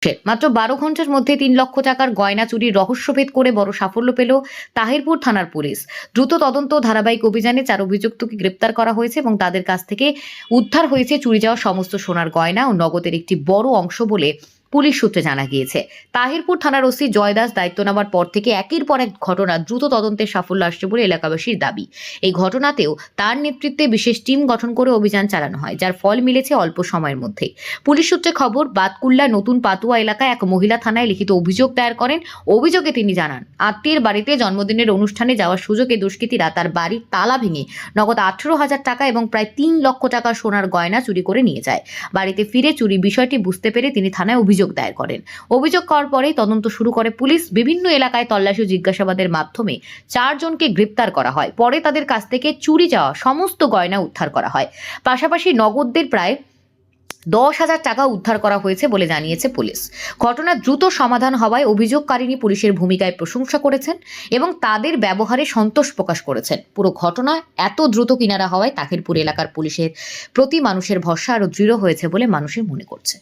পুলিশের। মাত্র 12 ঘন্টার মধ্যে 3 লক্ষ টাকার গয়না চুরির রহস্যভেদ করে বড় সাফল্য পেল তাহিরপুর থানার পুলিশ। দ্রুত তদন্ত ধারাবাহিক অভিযানে 4 অভিযুক্তকে গ্রেপ্তার করা হয়েছে এবং তাদের কাছ থেকে উদ্ধার হয়েছে চুরি যাওয়া সমস্ত সোনার গয়না ও নগদের একটি বড় অংশ বলে পুলিশ সূত্রে জানা গিয়েছে। তাহিরপুর থানার ওসি জয় দাস দায়িত্ব নেওয়ার পর থেকে একের পর এক ঘটনা দ্রুত তদন্তের সাফল্য আসছে বলে এলাকাবাসীর দাবি। এই ঘটনাতেও তার নেতৃত্বে বিশেষ টিম গঠন করে অভিযান চালানো হয়, যার ফল মিলেছে অল্প সময়ের মধ্যেই। পুলিশ সূত্রে খবর, বাতকুল্লা নতুন পাতুয়া এলাকায় এক মহিলা থানায় লিখিত অভিযোগ দায়ের করেন। অভিযোগে তিনি জানান, আত্মীয়ের বাড়িতে জন্মদিনের অনুষ্ঠানে যাওয়ার সুযোগে দুষ্কৃতীরা তার বাড়ির তালা ভেঙে নগদ 18,000 টাকা এবং প্রায় 3 লক্ষ টাকা সোনার গয়না চুরি করে নিয়ে যায়। বাড়িতে ফিরে চুরি বিষয়টি বুঝতে পেরে তিনি থানায় অভিযোগ দায়ের করেন। অভিযোগ করার পরেই তদন্ত শুরু করে পুলিশ। বিভিন্ন এলাকায় তল্লাশি ও জিজ্ঞাসাবাদের মাধ্যমে 4 জনকে গ্রেপ্তার করা হয়। পরে তাদের কাছ থেকে চুরি যাওয়া সমস্ত গয়না উদ্ধার করা হয়। পাশাপাশি নগদের প্রায় 10,000 টাকা উদ্ধার করা হয়েছে বলে জানিয়েছে পুলিশ। ঘটনার দ্রুত সমাধান হওয়ায় অভিযোগকারিনী পুলিশের ভূমিকায় প্রশংসা করেছেন এবং তাদের ব্যবহারে সন্তোষ প্রকাশ করেছেন। পুরো ঘটনা এত দ্রুত কিনারা হওয়ায় তাহিরপুর এলাকার পুলিশের প্রতি মানুষের ভরসা আরও দৃঢ় হয়েছে বলে মানুষের মনে করছে।